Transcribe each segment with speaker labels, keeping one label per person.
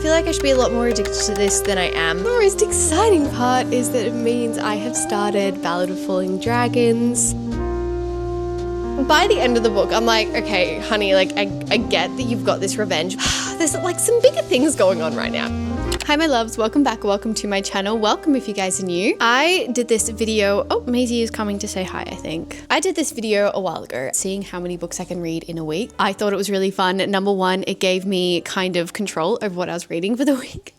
Speaker 1: feel like I should be a lot more addicted to this than I am. The most exciting part is that it means I have started Ballad of Falling Dragons. By the end of the book, I'm like, okay, honey, like I get that you've got this revenge. There's like some bigger things going on right now. Hi my loves, welcome back, welcome to my channel. Welcome if you guys are new. I did this video, oh, Maisie is coming to say hi, I think. I did this video a while ago, seeing how many books I can read in a week. I thought it was really fun. Number one, it gave me kind of control over what I was reading for the week.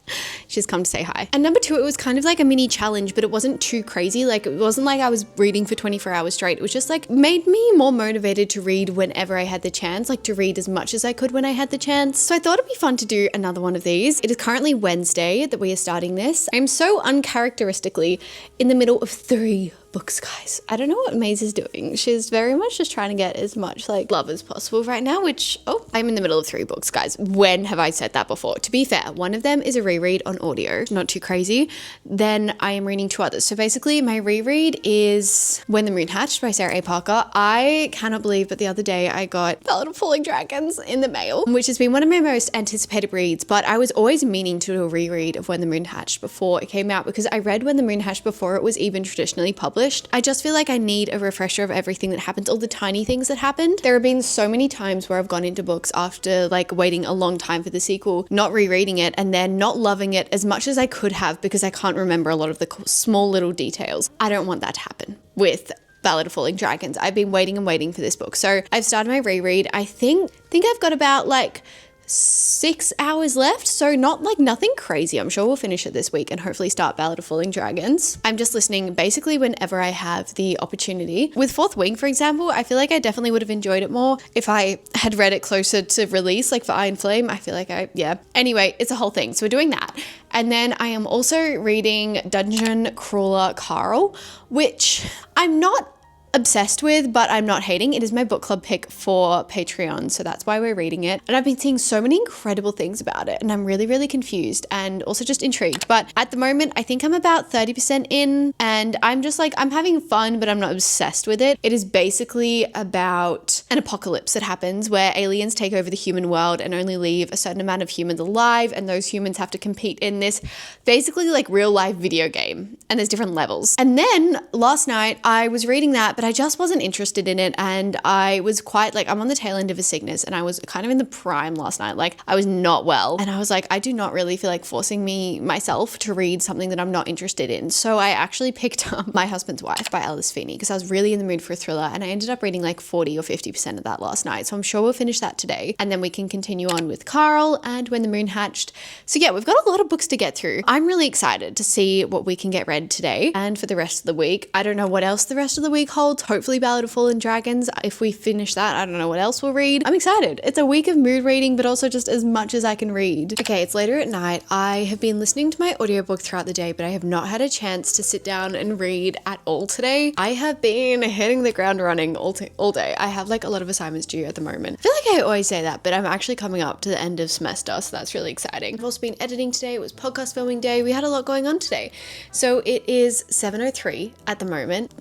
Speaker 1: She's come to say hi. And number two, it was kind of like a mini challenge, but it wasn't too crazy. Like it wasn't like I was reading for 24 hours straight. It was just like made me more motivated to read whenever I had the chance, like to read as much as I could when I had the chance. So I thought it'd be fun to do another one of these. It is currently Wednesday that we are starting this. I'm so uncharacteristically in the middle of 3 books, guys. I don't know what Maze is doing. She's very much just trying to get as much like love as possible right now, which, oh, I'm in the middle of 3 books, guys. When have I said that before? To be fair, one of them is a reread on audio, not too crazy. Then I am reading 2 others. So basically my reread is When the Moon Hatched by Sarah A. Parker. I cannot believe, but the other day I got Ballad of Falling Dragons in the mail, which has been one of my most anticipated reads, but I was always meaning to do a reread of When the Moon Hatched before it came out because I read When the Moon Hatched before it was even traditionally published. I just feel like I need a refresher of everything that happens, all the tiny things that happened. There have been so many times where I've gone into books after like waiting a long time for the sequel, not rereading it, and then not loving it as much as I could have because I can't remember a lot of the small little details. I don't want that to happen with Ballad of Falling Dragons. I've been waiting and waiting for this book. So I've started my reread. I think I've got about like 6 hours left, so not like nothing crazy. I'm sure we'll finish it this week and hopefully start Ballad of Falling Dragons. I'm just listening basically whenever I have the opportunity. With Fourth Wing, for example, I feel like I definitely would have enjoyed it more if I had read it closer to release, like for Iron Flame. I feel like yeah. Anyway, it's a whole thing. So we're doing that. And then I am also reading Dungeon Crawler Carl, which I'm not obsessed with, but I'm not hating. It is my book club pick for Patreon, so that's why we're reading it. And I've been seeing so many incredible things about it, and I'm really, really confused and also just intrigued. But at the moment, I think I'm about 30% in, and I'm just like, I'm having fun, but I'm not obsessed with it. It is basically about an apocalypse that happens where aliens take over the human world and only leave a certain amount of humans alive, and those humans have to compete in this basically like real life video game, and there's different levels. And then last night I was reading that, but I just wasn't interested in it, and I was quite like, I'm on the tail end of a sickness, and I was kind of in the prime last night. Like I was not well, and I was like, I do not really feel like forcing myself to read something that I'm not interested in. So I actually picked up My Husband's Wife by Alice Feeney because I was really in the mood for a thriller, and I ended up reading like 40 or 50% of that last night. So I'm sure we'll finish that today, and then we can continue on with Carl and When the Moon Hatched. So yeah, we've got a lot of books to get through. I'm really excited to see what we can get read today and for the rest of the week. I don't know what else the rest of the week holds. Hopefully Ballad of Fallen Dragons. If we finish that, I don't know what else we'll read. I'm excited. It's a week of mood reading, but also just as much as I can read. Okay, it's later at night. I have been listening to my audiobook throughout the day, but I have not had a chance to sit down and read at all today. I have been hitting the ground running all day. I have like a lot of assignments due at the moment. I feel like I always say that, but I'm actually coming up to the end of semester, so that's really exciting. I've also been editing today. It was podcast filming day. We had a lot going on today. So it is 7:03 at the moment.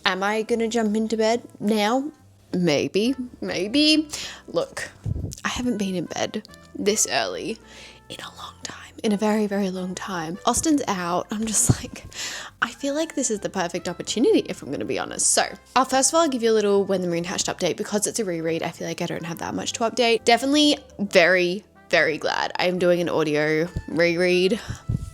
Speaker 1: Am I gonna jump into bed now? Maybe. Look, I haven't been in bed this early in a long time, in a very, very long time. Austin's out. I'm just like, I feel like this is the perfect opportunity if I'm going to be honest. So first of all, I'll give you a little When the Moon Hatched update because it's a reread. I feel like I don't have that much to update. Definitely very, very glad I'm doing an audio reread.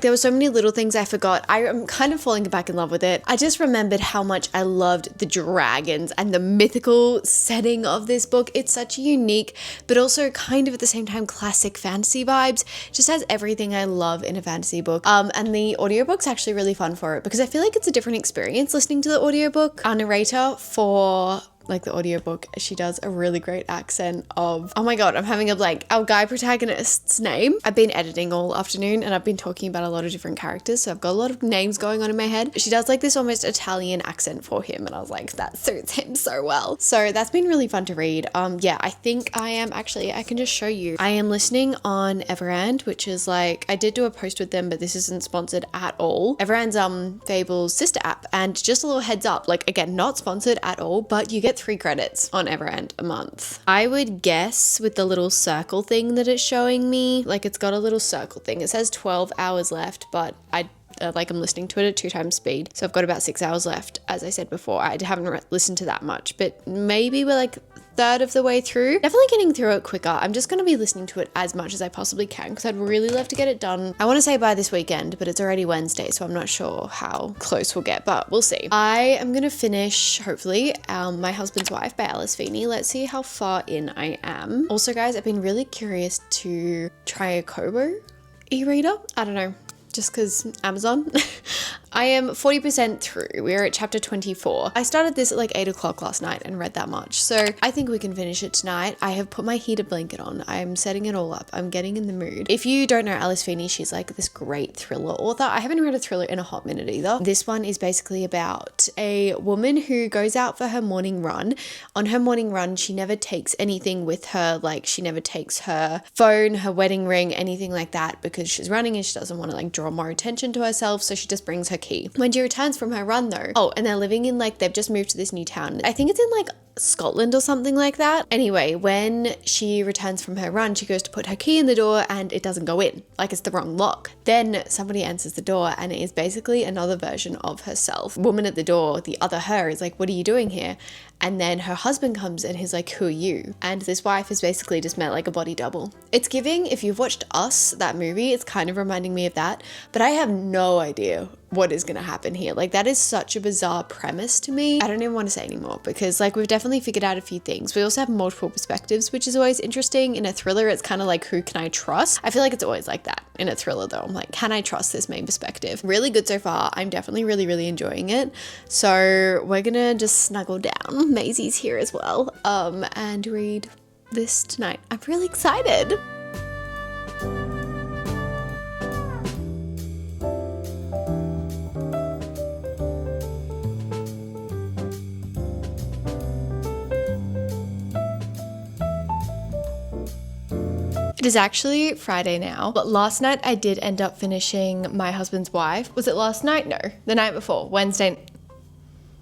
Speaker 1: There were so many little things I forgot. I am kind of falling back in love with it. I just remembered how much I loved the dragons and the mythical setting of this book. It's such a unique, but also kind of at the same time classic fantasy vibes. It just has everything I love in a fantasy book. And the audiobook's actually really fun for it because I feel like it's a different experience listening to the audiobook. Our narrator for like the audiobook, she does a really great accent of, oh my god, I'm having a blank, our guy protagonist's name. I've been editing all afternoon and I've been talking about a lot of different characters, so I've got a lot of names going on in my head. She does like this almost Italian accent for him, and I was like, that suits him so well. So that's been really fun to read. Yeah, I think I am actually, I can just show you. I am listening on Everand, which is like, I did do a post with them, but this isn't sponsored at all. Everand's Fable's sister app, and just a little heads up, like again, not sponsored at all, but you get get 3 credits on Everend a month. I would guess with the little circle thing that it's showing me, like it's got a little circle thing. It says 12 hours left, but I'm listening to it at 2 times speed. So I've got about 6 hours left. As I said before, I haven't listened to that much, but maybe we're like third of the way through. Definitely getting through it quicker. I'm just going to be listening to it as much as I possibly can because I'd really love to get it done. I want to say by this weekend, but it's already Wednesday, so I'm not sure how close we'll get, but we'll see. I am going to finish, hopefully, My Husband's Wife by Alice Feeney. Let's see how far in I am. Also, guys, I've been really curious to try a Kobo e-reader. I don't know, just because Amazon. I am 40% through. We're at chapter 24. I started this at like 8 o'clock last night and read that much. So I think we can finish it tonight. I have put my heated blanket on. I'm setting it all up. I'm getting in the mood. If you don't know Alice Feeney, she's like this great thriller author. I haven't read a thriller in a hot minute either. This one is basically about a woman who goes out for her morning run. On her morning run, she never takes anything with her. Like she never takes her phone, her wedding ring, anything like that because she's running and she doesn't want to like draw more attention to herself. So she just brings her key. When she returns from her run though, and they're living in like, they've just moved to this new town. I think it's in like Scotland or something like that. Anyway, when she returns from her run, she goes to put her key in the door and it doesn't go in, like it's the wrong lock. Then somebody answers the door and it is basically another version of herself. Woman at the door, the other her, is like, what are you doing here? And then her husband comes and he's like, who are you? And this wife is basically just met like a body double. It's giving, if you've watched Us, that movie, it's kind of reminding me of that, but I have no idea what is going to happen here. Like that is such a bizarre premise to me. I don't even want to say anymore because like we've definitely figured out a few things. We also have multiple perspectives, which is always interesting. In a thriller, it's kind of like, who can I trust? I feel like it's always like that in a thriller though. I'm like, can I trust this main perspective? Really good so far. I'm definitely really, really enjoying it. So we're gonna just snuggle down. Maisie's here as well, and read this tonight. I'm really excited. It is actually Friday now, but last night I did end up finishing My Husband's Wife. Was it last night? No, the night before, Wednesday.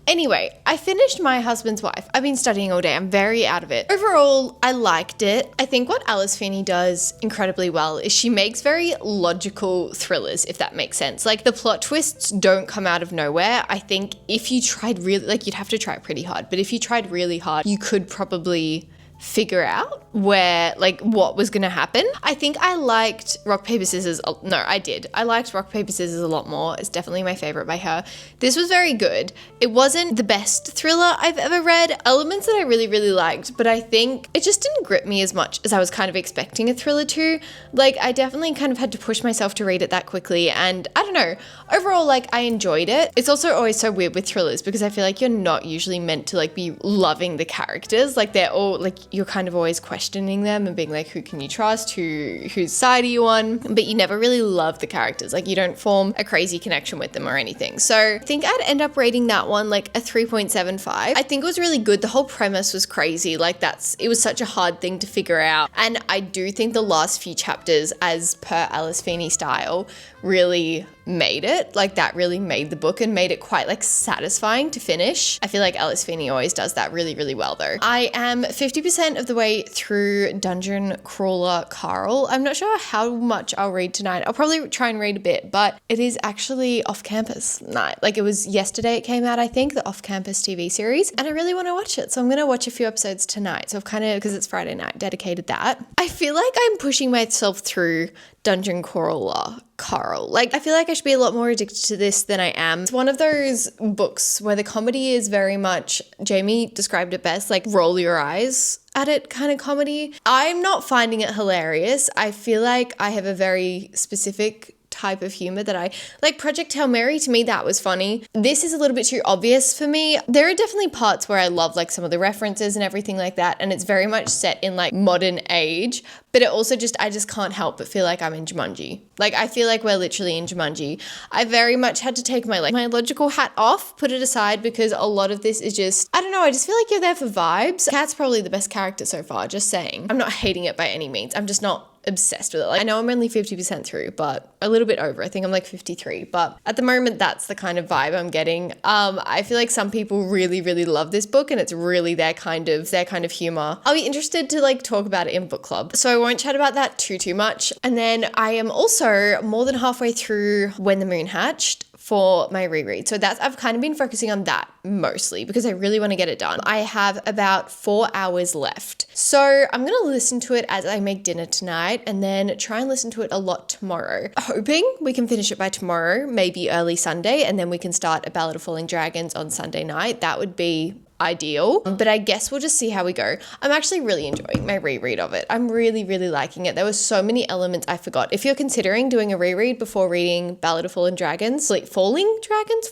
Speaker 1: Anyway, I finished My Husband's Wife. I've been studying all day. I'm very out of it. Overall, I liked it. I think what Alice Feeney does incredibly well is she makes very logical thrillers, if that makes sense. Like the plot twists don't come out of nowhere. I think if you tried really, like you'd have to try pretty hard, but if you tried really hard, you could probably figure out where, like, what was gonna happen. I think I liked Rock, Paper, Scissors. No, I did. I liked Rock, Paper, Scissors a lot more. It's definitely my favorite by her. This was very good. It wasn't the best thriller I've ever read. Elements that I really, really liked, but I think it just didn't grip me as much as I was kind of expecting a thriller to. Like, I definitely kind of had to push myself to read it that quickly, and I don't know. Overall, like, I enjoyed it. It's also always so weird with thrillers because I feel like you're not usually meant to, like, be loving the characters. Like, they're all, like, you're kind of always questioning them and being like, who can you trust? Whose side are you on? But you never really love the characters. Like, you don't form a crazy connection with them or anything. So I think I'd end up rating that one like a 3.75. I think it was really good. The whole premise was crazy. Like, it was such a hard thing to figure out. And I do think the last few chapters, as per Alice Feeney style, really made it. Like, that really made the book and made it quite like satisfying to finish. I feel like Alice Feeney always does that really, really well though. I am 50% of the way through Dungeon Crawler Carl. I'm not sure how much I'll read tonight. I'll probably try and read a bit, but it is actually off-campus night. Like, it was yesterday it came out, I think, the off-campus TV series, and I really want to watch it. So I'm going to watch a few episodes tonight. So I've kind of, because it's Friday night, dedicated that. I feel like I'm pushing myself through Dungeon Crawler Carl. Like, I feel like I should be a lot more addicted to this than I am. It's one of those books where the comedy is very much, Jamie described it best, like roll your eyes at it kind of comedy. I'm not finding it hilarious. I feel like I have a very specific type of humor that I like. Project Hail Mary, to me, that was funny. This is a little bit too obvious for me. There are definitely parts where I love like some of the references and everything like that, and it's very much set in like modern age, but it also just, I just can't help but feel like I'm in Jumanji. Like, I feel like we're literally in Jumanji. I very much had to take my logical hat off, put it aside, because a lot of this is just, I don't know, I just feel like you're there for vibes. Kat's probably the best character so far, just saying. I'm not hating it by any means. I'm just not obsessed with it. Like, I know I'm only 50% through, but a little bit over. I think I'm like 53, but at the moment that's the kind of vibe I'm getting. I feel like some people really, really love this book and it's really their kind of humor. I'll be interested to like talk about it in book club. So I won't chat about that too much. And then I am also more than halfway through When the Moon Hatched for my reread. So I've kind of been focusing on that mostly because I really want to get it done. I have about 4 hours left. So I'm going to listen to it as I make dinner tonight and then try and listen to it a lot tomorrow. Hoping we can finish it by tomorrow, maybe early Sunday, and then we can start A Ballad of Falling Dragons on Sunday night. That would be ideal, but I guess we'll just see how we go. I'm actually really enjoying my reread of it. I'm really, really liking it. There were so many elements I forgot. If you're considering doing a reread before reading Ballad of Fallen Dragons, like Falling Dragons,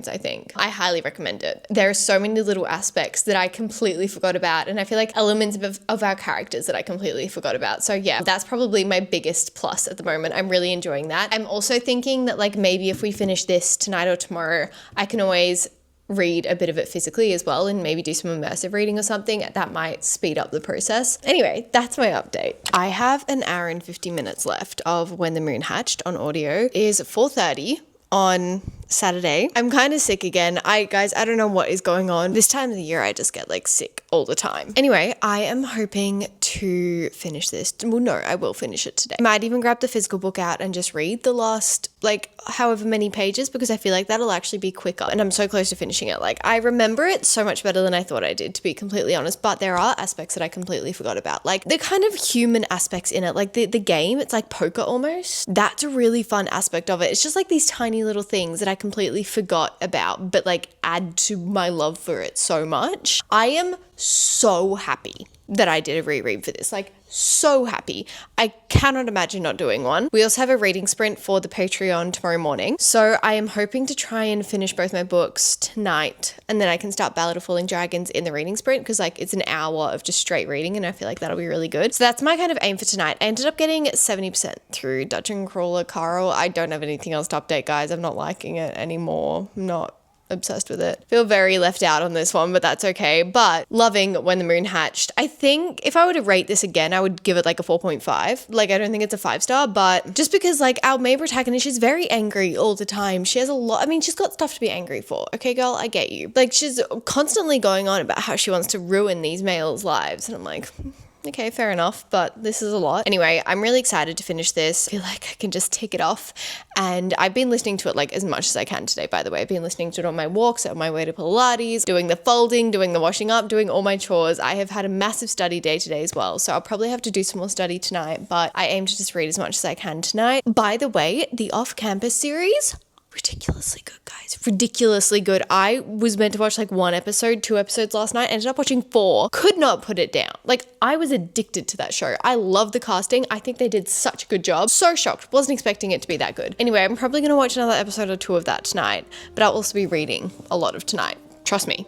Speaker 1: I think. I highly recommend it. There are so many little aspects that I completely forgot about, and I feel like elements of our characters that I completely forgot about. So yeah, that's probably my biggest plus at the moment. I'm really enjoying that. I'm also thinking that like maybe if we finish this tonight or tomorrow, I can always read a bit of it physically as well and maybe do some immersive reading or something. That might speed up the process. Anyway, that's my update. I have an hour and 50 minutes left of When the Moon Hatched on audio. It is 4:30 on Saturday. I'm kind of sick again. Guys, I don't know what is going on. This time of the year, I just get like sick all the time. Anyway, I am hoping to finish this. Well, no, I will finish it today. I might even grab the physical book out and just read the last, like, however many pages because I feel like that'll actually be quicker. And I'm so close to finishing it. Like, I remember it so much better than I thought I did, to be completely honest. But there are aspects that I completely forgot about. Like, the kind of human aspects in it. Like, the game, it's like poker almost. That's a really fun aspect of it. It's just like these tiny little things that I completely forgot about, but like add to my love for it so much. I am so happy that I did a reread for this. Like, so happy. I cannot imagine not doing one. We also have a reading sprint for the Patreon tomorrow morning. So I am hoping to try and finish both my books tonight and then I can start Ballad of Falling Dragons in the reading sprint because like it's an hour of just straight reading and I feel like that'll be really good. So that's my kind of aim for tonight. I ended up getting 70% through Dungeon Crawler Carl. I don't have anything else to update, guys. I'm not liking it anymore. I'm not obsessed with it. Feel very left out on this one, but that's okay. But loving When the Moon Hatched. I think if I were to rate this again, I would give it like a 4.5. Like, I don't think it's a 5-star, but just because like our main protagonist, she's very angry all the time. She has a lot, I mean, she's got stuff to be angry for. Okay, girl, I get you. Like, she's constantly going on about how she wants to ruin these males' lives. And I'm like, okay, fair enough, but this is a lot. Anyway, I'm really excited to finish this. I feel like I can just tick it off. And I've been listening to it like as much as I can today, by the way. I've been listening to it on my walks, on my way to Pilates, doing the folding, doing the washing up, doing all my chores. I have had a massive study day today as well. So I'll probably have to do some more study tonight, but I aim to just read as much as I can tonight. By the way, the off-campus series, ridiculously good, guys. Ridiculously good. I was meant to watch like 1 episode, 2 episodes last night, ended up watching 4. Could not put it down. Like, I was addicted to that show. I love the casting. I think they did such a good job. So shocked. Wasn't expecting it to be that good. Anyway, I'm probably going to watch another episode or 2 of that tonight, but I'll also be reading a lot of tonight. Trust me.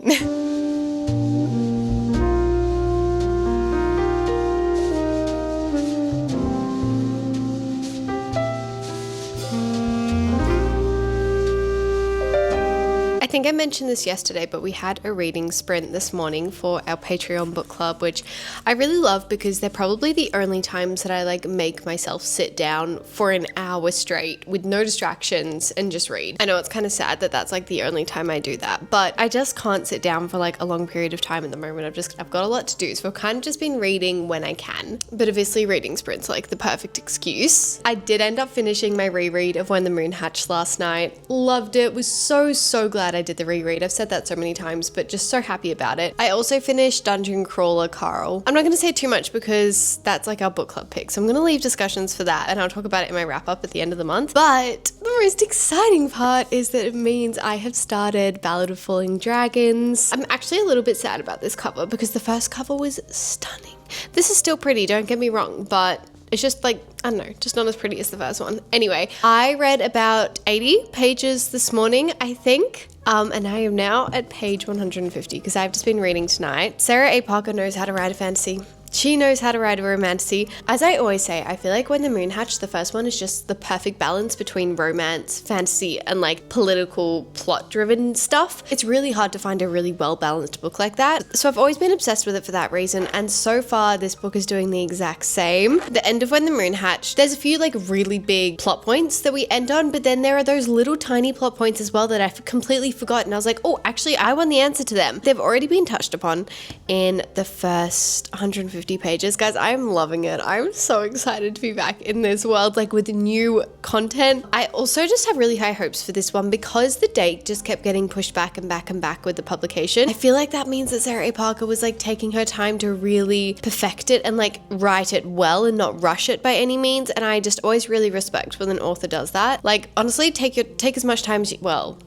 Speaker 1: I think I mentioned this yesterday, but we had a reading sprint this morning for our Patreon book club, which I really love because they're probably the only times that I like make myself sit down for an hour straight with no distractions and just read. I know it's kind of sad that that's like the only time I do that, but I just can't sit down for like a long period of time at the moment. I've got a lot to do, so I've kind of just been reading when I can, but obviously reading sprints like the perfect excuse. I did end up finishing my reread of When the Moon Hatched last night. Loved it. Was so glad I did the reread. I've said that so many times, but just so happy about it. I also finished Dungeon Crawler Carl. I'm not going to say too much because that's like our book club pick, so I'm going to leave discussions for that and I'll talk about it in my wrap up at the end of the month. But the most exciting part is that it means I have started Ballad of Falling Dragons. I'm actually a little bit sad about this cover because the first cover was stunning. This is still pretty, don't get me wrong, but it's just like, I don't know, just not as pretty as the first one. Anyway, I read about 80 pages this morning, I think. And I am now at page 150 because I've just been reading tonight. Sarah A. Parker knows how to write a fantasy. She knows how to write a romantasy. As I always say, I feel like When the Moon Hatched, the first one, is just the perfect balance between romance, fantasy, and like political plot-driven stuff. It's really hard to find a really well-balanced book like that. So I've always been obsessed with it for that reason. And so far, this book is doing the exact same. The end of When the Moon Hatched, there's a few like really big plot points that we end on, but then there are those little tiny plot points as well that I've completely forgotten. I was like, oh, actually, I won the answer to them. They've already been touched upon in the first 150 pages. Guys, I'm loving it. I'm so excited to be back in this world, like with new content. I also just have really high hopes for this one because the date just kept getting pushed back and back and back with the publication. I feel like that means that Sarah A. Parker was like taking her time to really perfect it and like write it well and not rush it by any means. And I just always really respect when an author does that. Like, honestly, take as much time as you, well,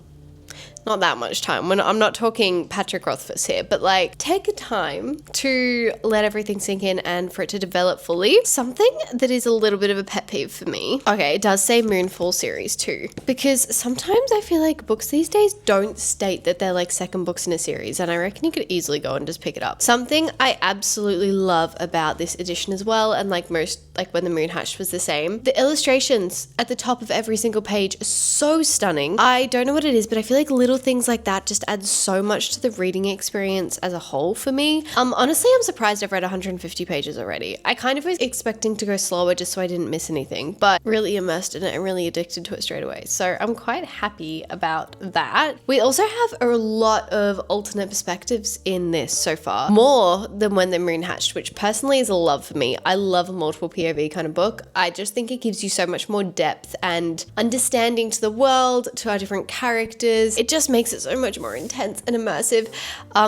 Speaker 1: not that much time. I'm not talking Patrick Rothfuss here, but like take a time to let everything sink in and for it to develop fully. Something that is a little bit of a pet peeve for me. Okay, it does say Moonfall series too, because sometimes I feel like books these days don't state that they're like second books in a series, and I reckon you could easily go and just pick it up. Something I absolutely love about this edition as well, and like most, like When the Moon Hatched was the same. The illustrations at the top of every single page are so stunning. I don't know what it is, but I feel like little things like that just add so much to the reading experience as a whole for me. Honestly, I'm surprised I've read 150 pages already. I kind of was expecting to go slower just so I didn't miss anything, but really immersed in it and really addicted to it straight away. So I'm quite happy about that. We also have a lot of alternate perspectives in this so far, more than When the Moon Hatched, which personally is a love for me. I love a multiple POV kind of book. I just think it gives you so much more depth and understanding to the world, to our different characters. It just makes it so much more intense and immersive.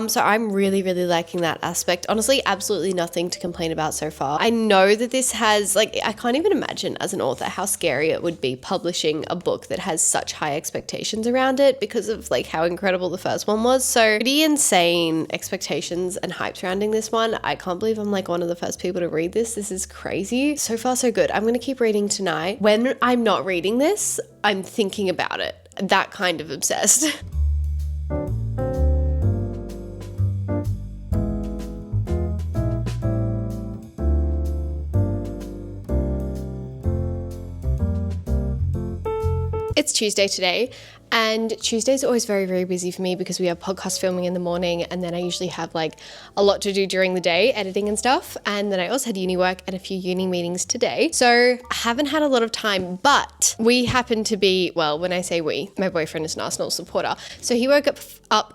Speaker 1: So I'm really, really liking that aspect. Honestly, absolutely nothing to complain about so far. I know that this has, like, I can't even imagine as an author how scary it would be publishing a book that has such high expectations around it because of like how incredible the first one was. So pretty insane expectations and hype surrounding this one. I can't believe I'm like one of the first people to read this. This is crazy. So far, so good. I'm going to keep reading tonight. When I'm not reading this, I'm thinking about it. That kind of obsessed. It's Tuesday today, and Tuesday's always very, very busy for me because we have podcast filming in the morning, and then I usually have like a lot to do during the day, editing and stuff. And then I also had uni work and a few uni meetings today. So I haven't had a lot of time, but we happen to be, well, when I say we, my boyfriend is an Arsenal supporter. So he woke up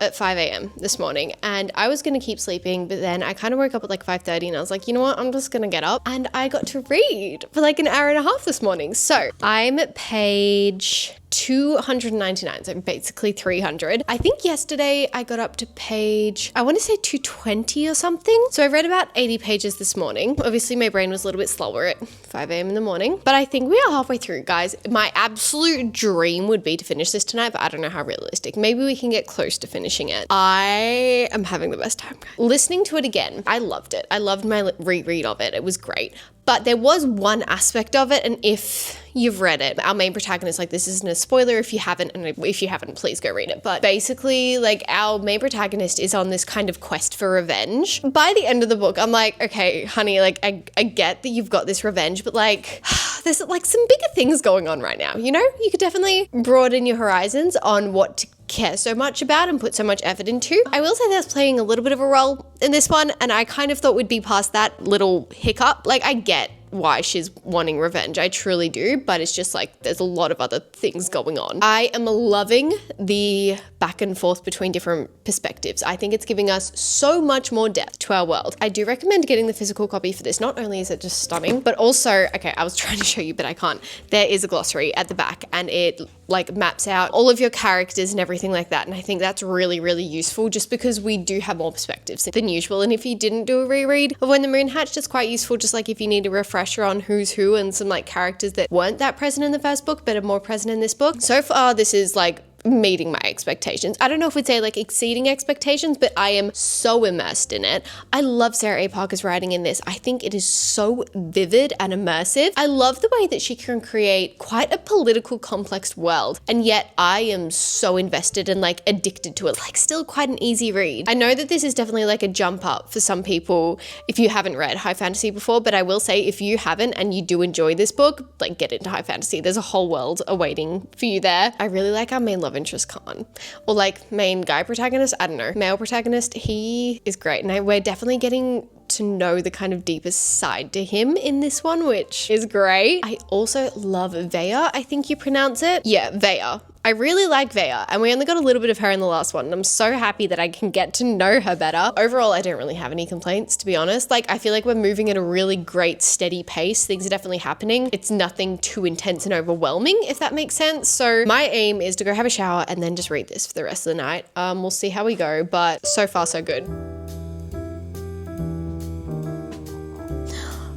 Speaker 1: at 5 a.m. this morning, and I was going to keep sleeping, but then I kind of woke up at like 5:30 and I was like, you know what, I'm just going to get up. And I got to read for like an hour and a half this morning. So I'm at page 299, so basically 300. I think yesterday I got up to page, I want to say 220 or something. So I read about 80 pages this morning. Obviously my brain was a little bit slower at 5 a.m. in the morning, but I think we are halfway through, guys. My absolute dream would be to finish this tonight, but I don't know how realistic. Maybe we can get close to finishing it. I am having the best time. Listening to it again, I loved it. I loved my reread of it. It was great. But there was one aspect of it, and if you've read it, our main protagonist, like, this isn't a spoiler if you haven't, and if you haven't, please go read it. But basically, like, our main protagonist is on this kind of quest for revenge. By the end of the book, I'm like, okay, honey, like, I get that you've got this revenge, but like, there's like some bigger things going on right now, you know? You could definitely broaden your horizons on what to care so much about and put so much effort into. I will say that's playing a little bit of a role in this one, and I kind of thought we'd be past that little hiccup. Like, I get why she's wanting revenge, I truly do, but it's just like there's a lot of other things going on. I am loving the back and forth between different perspectives. I think it's giving us so much more depth to our world. I do recommend getting the physical copy for this. Not only is it just stunning, but also, okay, I was trying to show you, but I can't. There is a glossary at the back, and it like maps out all of your characters and everything like that. And I think that's really, really useful just because we do have more perspectives than usual. And if you didn't do a reread of When the Moon Hatched, it's quite useful, just like if you need a refresher on who's who and some like characters that weren't that present in the first book but are more present in this book. So far, this is like meeting my expectations. I don't know if we'd say like exceeding expectations, but I am so immersed in it. I love Sarah A. Parker's writing in this. I think it is so vivid and immersive. I love the way that she can create quite a political complex world, and yet I am so invested and like addicted to it. Like still quite an easy read. I know that this is definitely like a jump up for some people if you haven't read high fantasy before, but I will say if you haven't and you do enjoy this book, like get into high fantasy. There's a whole world awaiting for you there. I really like our main love interest Khan, or like main guy protagonist, I don't know, male protagonist. He is great, and we're definitely getting to know the kind of deepest side to him in this one, which is great. I also love Vea, I think you pronounce it. Yeah, Vea. I really like Vea, and we only got a little bit of her in the last one, and I'm so happy that I can get to know her better. Overall, I don't really have any complaints, to be honest. Like, I feel like we're moving at a really great, steady pace. Things are definitely happening. It's nothing too intense and overwhelming, if that makes sense. So my aim is to go have a shower and then just read this for the rest of the night. We'll see how we go, but so far so good.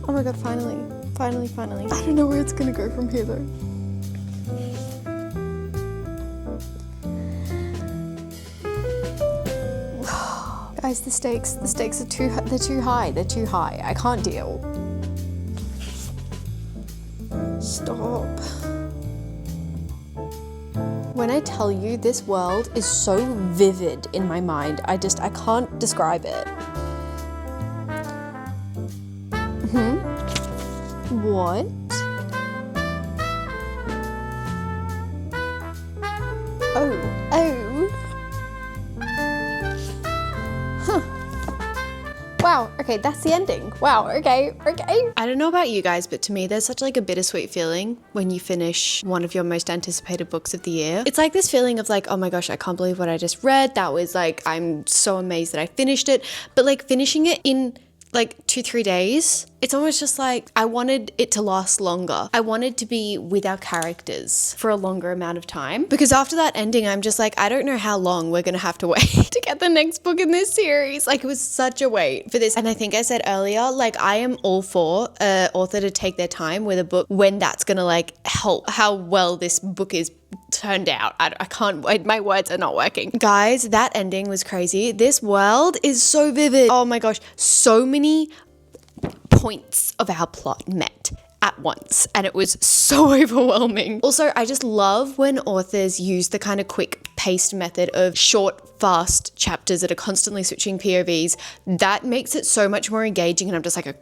Speaker 1: Oh my god, finally. I don't know where it's gonna go from here though. Guys, the stakes are too high. I can't deal. Stop. When I tell you this world is so vivid in my mind, I can't describe it. What? Oh. Huh. Wow, okay, that's the ending. Wow, okay. I don't know about you guys, but to me, there's such like a bittersweet feeling when you finish one of your most anticipated books of the year. It's like this feeling of like, oh my gosh, I can't believe what I just read. That was like, I'm so amazed that I finished it. But like finishing it in like 2-3 days, it's almost just like I wanted it to last longer. I wanted to be with our characters for a longer amount of time, because after that ending, I'm just like, I don't know how long we're gonna have to wait to get the next book in this series. Like, it was such a wait for this. And I think I said earlier, like, I am all for an author to take their time with a book when that's gonna like help how well this book is turned out. I can't wait. My words are not working. Guys, that ending was crazy. This world is so vivid. Oh my gosh. So many points of our plot met at once, and it was so overwhelming. Also, I just love when authors use the kind of quick paced method of short, fast chapters that are constantly switching POVs. That makes it so much more engaging, and I'm just like,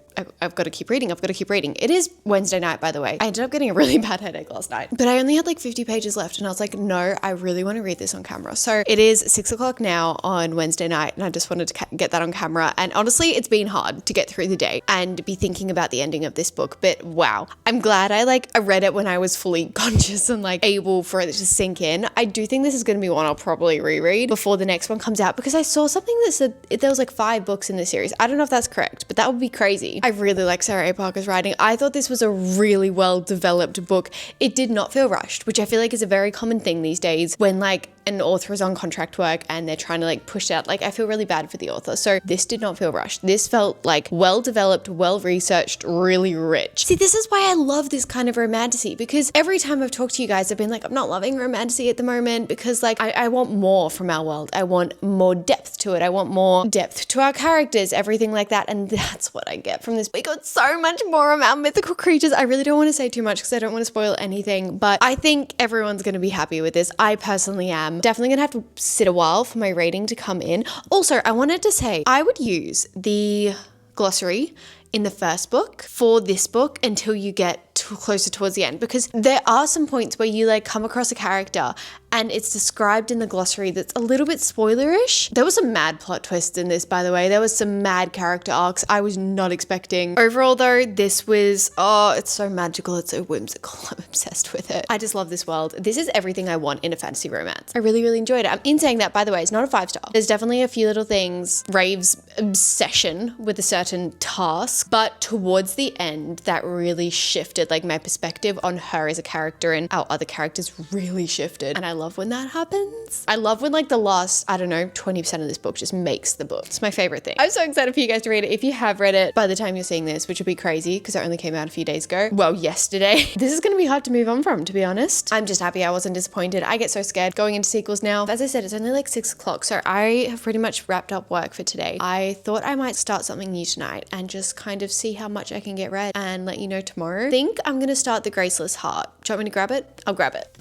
Speaker 1: I've got to keep reading. It is Wednesday night, by the way. I ended up getting a really bad headache last night, but I only had like 50 pages left, and I was like, no, I really want to read this on camera. So it is 6 o'clock now on Wednesday night, and I just wanted to get that on camera. And honestly, it's been hard to get through the day and be thinking about the ending of this book, but wow, I'm glad I read it when I was fully conscious and like able for it to sink in. I do think this is going to be one I'll probably reread before the next one comes out, because I saw something that said there was like 5 books in this series. I don't know if that's correct, but that would be crazy. I really like Sarah A. Parker's writing. I thought this was a really well developed book. It did not feel rushed, which I feel like is a very common thing these days when like an author is on contract work and they're trying to like push out. Like, I feel really bad for the author. So this did not feel rushed. This felt like well developed, well researched, really rich. See, this is why I love this kind of romantasy, because every time I've talked to you guys, I've been like, I'm not loving romantasy at the moment, because like I want more from our world. I want more depth to it. I want more depth to our characters, everything like that. And that's what I get from this. We got so much more about mythical creatures. I really don't want to say too much because I don't want to spoil anything, but I think everyone's going to be happy with this. I personally am. Definitely gonna have to sit a while for my rating to come in. Also, I wanted to say I would use the glossary in the first book for this book until you get closer towards the end, because there are some points where you like come across a character and it's described in the glossary that's a little bit spoilerish. There was some mad plot twists in this, by the way. There was some mad character arcs I was not expecting. Overall though, this was, it's so magical, it's so whimsical. I'm obsessed with it. I just love this world. This is everything I want in a fantasy romance. I really, really enjoyed it. In saying that, by the way, it's not a 5-star. There's definitely a few little things. Rave's obsession with a certain task, but towards the end, that really shifted like my perspective on her as a character, and our other characters really shifted, and I love when that happens. I love when like the last, I don't know, 20% of this book just makes the book. It's my favorite thing. I'm so excited for you guys to read it. If you have read it by the time you're seeing this, which would be crazy because it only came out a few days ago. Well, yesterday. This is going to be hard to move on from, to be honest. I'm just happy I wasn't disappointed. I get so scared going into sequels now. As I said, it's only like 6 o'clock, so I have pretty much wrapped up work for today. I thought I might start something new tonight and just kind of see how much I can get read and let you know tomorrow. I think I'm going to start The Graceless Heart. Do you want me to grab it? I'll grab it.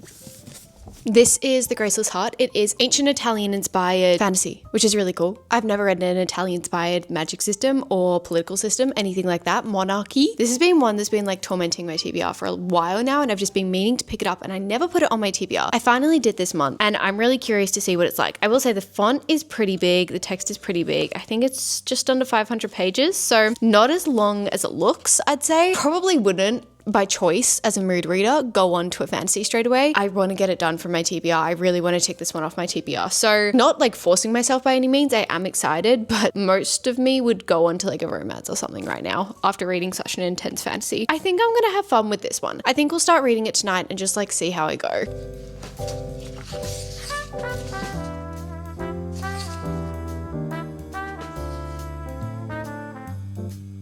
Speaker 1: This is The Graceless Heart. It is ancient Italian inspired fantasy, which is really cool. I've never read an Italian inspired magic system or political system, anything like that. Monarchy. This has been one that's been like tormenting my TBR for a while now, and I've just been meaning to pick it up, and I never put it on my TBR. I finally did this month, and I'm really curious to see what it's like. I will say the font is pretty big. The text is pretty big. I think it's just under 500 pages, so not as long as it looks, I'd say. Probably wouldn't, by choice as a mood reader, go on to a fantasy straight away. I want to get it done for my TBR. I really want to tick this one off my TBR. So not like forcing myself by any means. I am excited, but most of me would go on to like a romance or something right now after reading such an intense fantasy. I think I'm going to have fun with this one. I think we'll start reading it tonight and just like see how I go.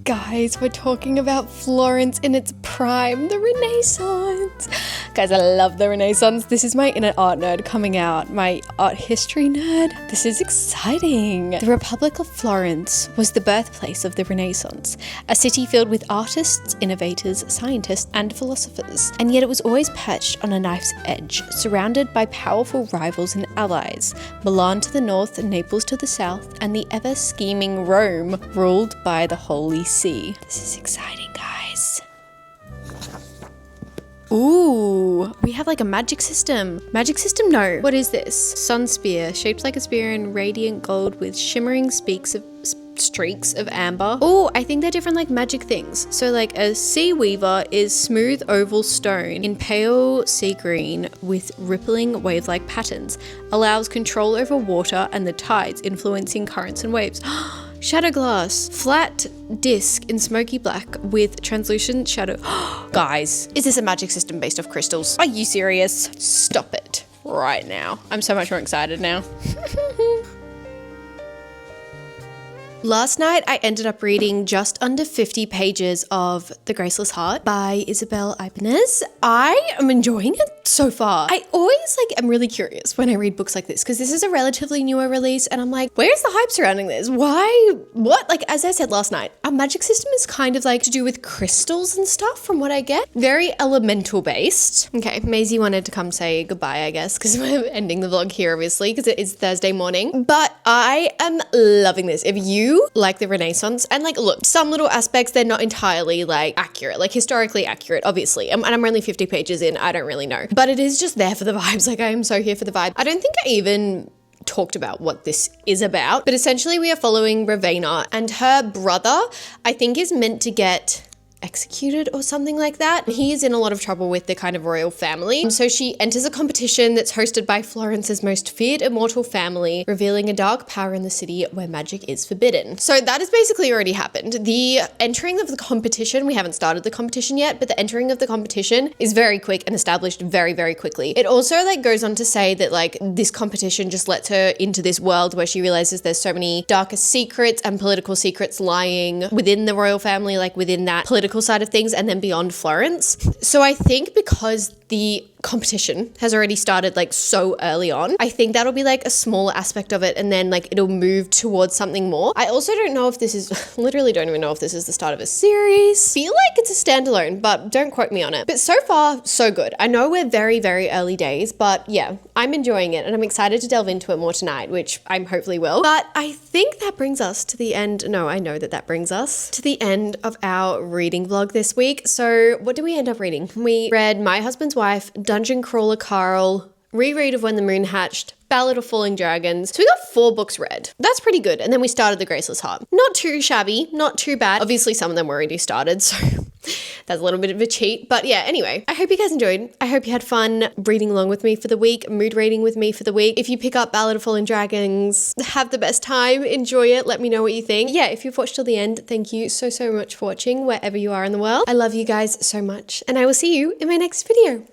Speaker 1: Guys, we're talking about Florence in its prime, the Renaissance. Guys, I love the Renaissance. This is my inner art nerd coming out, my art history nerd. This is exciting. The Republic of Florence was the birthplace of the Renaissance, a city filled with artists, innovators, scientists, and philosophers. And yet it was always perched on a knife's edge, surrounded by powerful rivals and allies. Milan to the north, Naples to the south, and the ever-scheming Rome, ruled by the Holy See. This is exciting, guys. Ooh, we have like a magic system. Magic system? No. What is this? Sun spear, shaped like a spear in radiant gold with shimmering streaks of amber. Oh, I think they're different like magic things. So like a sea weaver is smooth oval stone in pale sea green with rippling wave-like patterns. Allows control over water and the tides, influencing currents and waves. Shadow glass, flat disc in smoky black with translucent shadow. Guys, is this a magic system based off crystals? Are you serious? Stop it right now. I'm so much more excited now. Last night, I ended up reading just under 50 pages of The Graceless Heart by Isabel Ibanez. I am enjoying it so far. I always am really curious when I read books like this because this is a relatively newer release and I'm like, where's the hype surrounding this? Why? What? As I said last night, our magic system is kind of to do with crystals and stuff from what I get. Very elemental based. Okay, Maisie wanted to come say goodbye, I guess, because we're ending the vlog here, obviously, because it is Thursday morning. But I am loving this. If you like the Renaissance, and look, some little aspects, they're not entirely accurate, historically accurate, obviously. And I'm only 50 pages in, I don't really know. But it is just there for the vibes. I am so here for the vibe. I don't think I even talked about what this is about, but essentially we are following Ravenna, and her brother, I think, is meant to get executed or something like that. He is in a lot of trouble with the kind of royal family. So she enters a competition that's hosted by Florence's most feared immortal family, revealing a dark power in the city where magic is forbidden. So that has basically already happened. The entering of the competition, we haven't started the competition yet, but the entering of the competition is very quick and established very, very quickly. It also goes on to say that this competition just lets her into this world where she realizes there's so many darker secrets and political secrets lying within the royal family, within that political side of things and then beyond Florence. So I think because the competition has already started so early on, I think that'll be a small aspect of it, and then it'll move towards something more. I also don't know if this is literally don't even know if this is the start of a series. Feel like it's a standalone, but don't quote me on it. But so far, so good. I know we're very, very early days, but yeah, I'm enjoying it and I'm excited to delve into it more tonight, which I'm hopefully will. But I think that brings us to the end. No, I know that brings us to the end of our reading vlog this week. So what did we end up reading? We read My Husband's Wife, Dungeon Crawler Carl, reread of When the Moon Hatched, Ballad of Falling Dragons. So we got 4 books read. That's pretty good. And then we started The Graceless Heart. Not too shabby, not too bad. Obviously some of them were already started, so that's a little bit of a cheat. But yeah, anyway, I hope you guys enjoyed. I hope you had fun reading along with me for the week, mood reading with me for the week. If you pick up Ballad of Falling Dragons, have the best time, enjoy it, let me know what you think. Yeah, if you've watched till the end, thank you so, so much for watching wherever you are in the world. I love you guys so much, and I will see you in my next video.